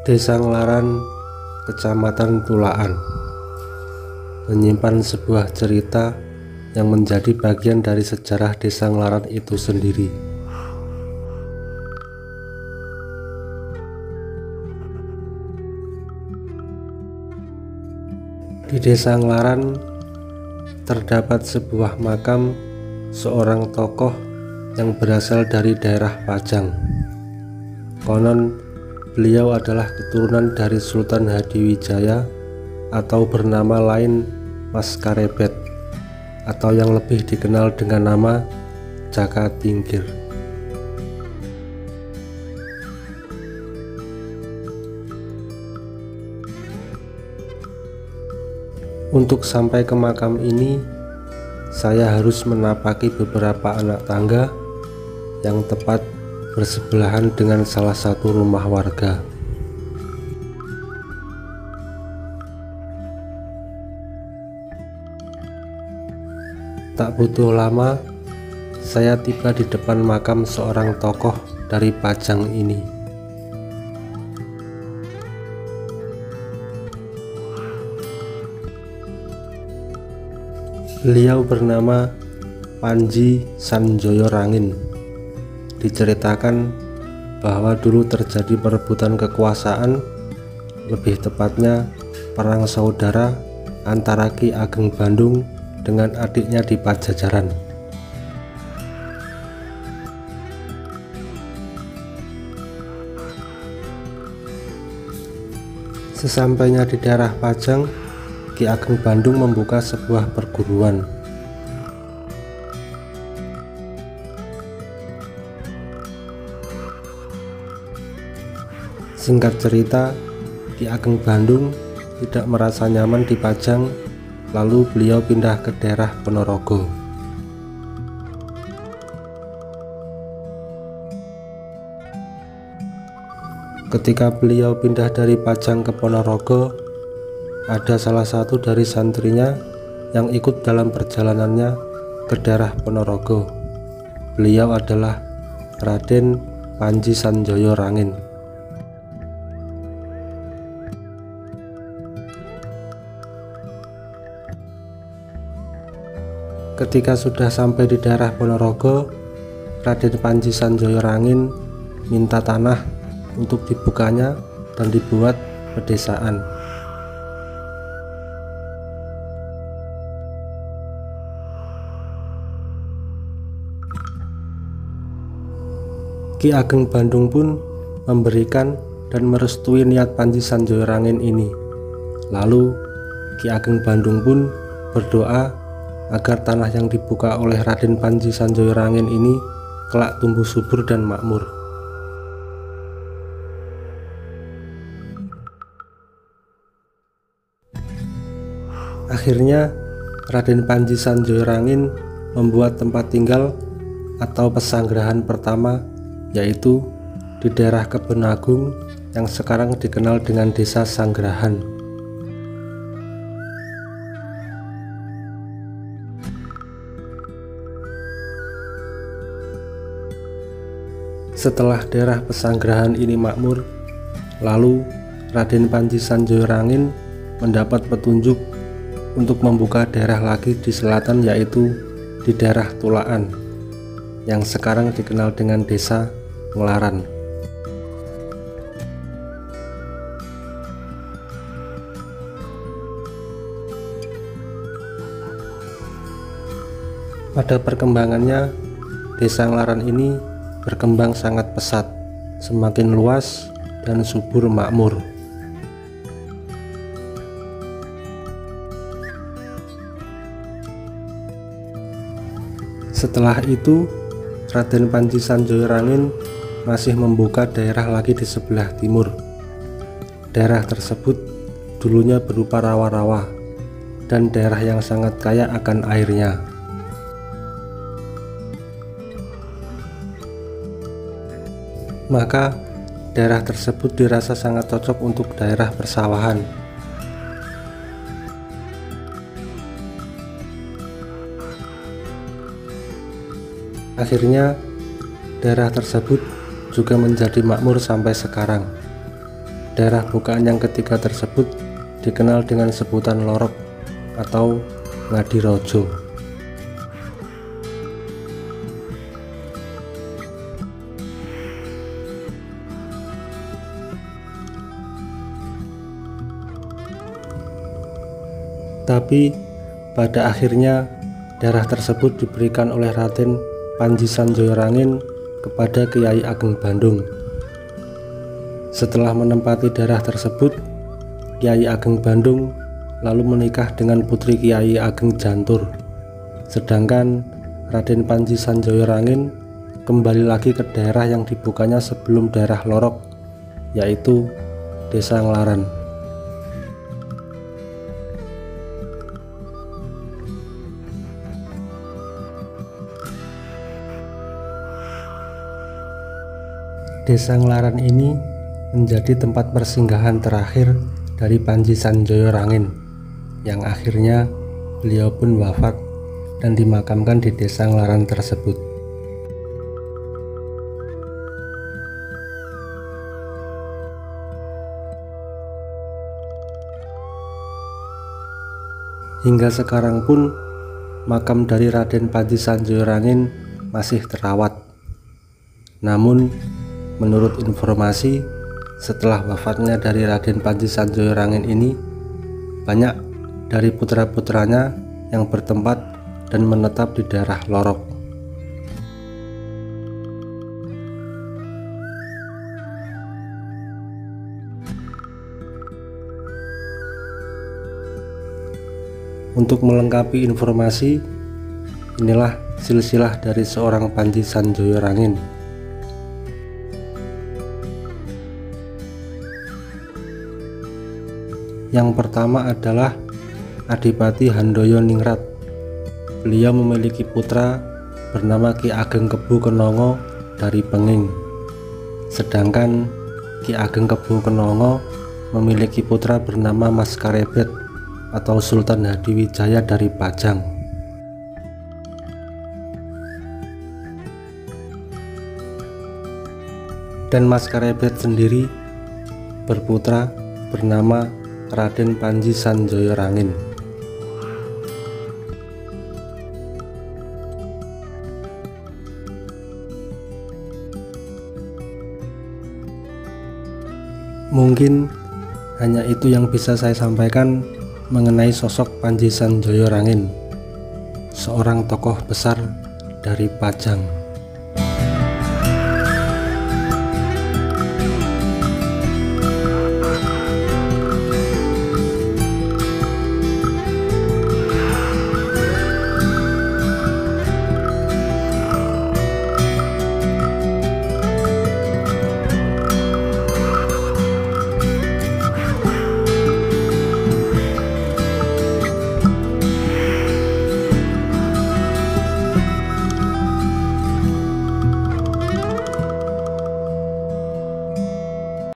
Desa Nglaran, Kecamatan Tulaan, menyimpan sebuah cerita yang menjadi bagian dari sejarah Desa Nglaran itu sendiri. Di Desa Nglaran terdapat sebuah makam seorang tokoh yang berasal dari daerah Pajang. Konon beliau adalah keturunan dari Sultan Hadiwijaya atau bernama lain Mas Karebet, atau yang lebih dikenal dengan nama Jaka Tingkir. Untuk sampai ke makam ini, saya harus menapaki beberapa anak tangga yang tepat bersebelahan dengan salah satu rumah warga. Tak butuh lama, saya tiba di depan makam seorang tokoh dari Pajang ini. Beliau bernama Panji Sanjoyo Rangin. Diceritakan bahwa dulu terjadi perebutan kekuasaan, lebih tepatnya perang saudara antara Ki Ageng Bandung dengan adiknya di Pajajaran. Sesampainya di daerah Pajang, Ki Ageng Bandung membuka sebuah perguruan. Singkat cerita, Ki Ageng Bandung tidak merasa nyaman di Pajang, lalu beliau pindah ke daerah Ponorogo. Ketika beliau pindah dari Pajang ke Ponorogo, ada salah satu dari santrinya yang ikut dalam perjalanannya ke daerah Ponorogo. Beliau adalah Raden Panji Sanjoyo Rangin. Ketika sudah sampai di daerah Ponorogo, Raden Panji Sanjoyo Rangin minta tanah untuk dibukanya dan dibuat pedesaan. Ki Ageng Bandung pun memberikan dan merestui niat Panji Sanjoyo Rangin ini. Lalu Ki Ageng Bandung pun berdoa agar tanah yang dibuka oleh Raden Panji Sanjoyo Rangin ini kelak tumbuh subur dan makmur. Akhirnya Raden Panji Sanjoyo Rangin membuat tempat tinggal atau pesanggrahan pertama, yaitu di daerah Kebon Agung yang sekarang dikenal dengan Desa Sanggrahan. Setelah daerah pesanggrahan ini makmur, lalu Raden Panji Sanjoyo Rangin mendapat petunjuk untuk membuka daerah lagi di selatan, yaitu di daerah Tulaan yang sekarang dikenal dengan Desa Nglaran. Pada perkembangannya, Desa Nglaran ini berkembang sangat pesat, semakin luas dan subur makmur. Setelah itu, Raden Panji Sanjoyo Rangin masih membuka daerah lagi di sebelah timur. Daerah tersebut dulunya berupa rawa-rawa dan daerah yang sangat kaya akan airnya. Maka daerah tersebut dirasa sangat cocok untuk daerah persawahan. Akhirnya daerah tersebut juga menjadi makmur sampai sekarang. Daerah bukaan yang ketiga tersebut dikenal dengan sebutan Lorok atau Ngadirojo. Tapi pada akhirnya daerah tersebut diberikan oleh Raden Panji Sanjaya-Rangin kepada Kiai Ageng Bandung. Setelah menempati daerah tersebut, Kiai Ageng Bandung lalu menikah dengan putri Kiai Ageng Jantur. Sedangkan Raden Panji Sanjaya-Rangin kembali lagi ke daerah yang dibukanya sebelum daerah Lorok, yaitu Desa Nglaran. Desa Nglaran ini menjadi tempat persinggahan terakhir dari Panji Sanjaya-Rangin, yang akhirnya beliau pun wafat dan dimakamkan di Desa Nglaran tersebut. Hingga sekarang pun makam dari Raden Panji Sanjaya-Rangin masih terawat. Namun menurut informasi, setelah wafatnya dari Raden Panji Sanjaya-Rangin ini, banyak dari putra-putranya yang bertempat dan menetap di daerah Lorok. Untuk melengkapi informasi, inilah silsilah dari seorang Panji Sanjaya-Rangin. Yang pertama adalah Adipati Handoyo Ningrat. Beliau memiliki putra bernama Ki Ageng Kebu Kenongo dari Penging. Sedangkan Ki Ageng Kebu Kenongo memiliki putra bernama Mas Karebet atau Sultan Hadiwijaya dari Pajang. Dan Mas Karebet sendiri berputra bernama Raden Panji Sanjaya-Rangin. Mungkin hanya itu yang bisa saya sampaikan mengenai sosok Panji Sanjaya-Rangin, seorang tokoh besar dari Pajang.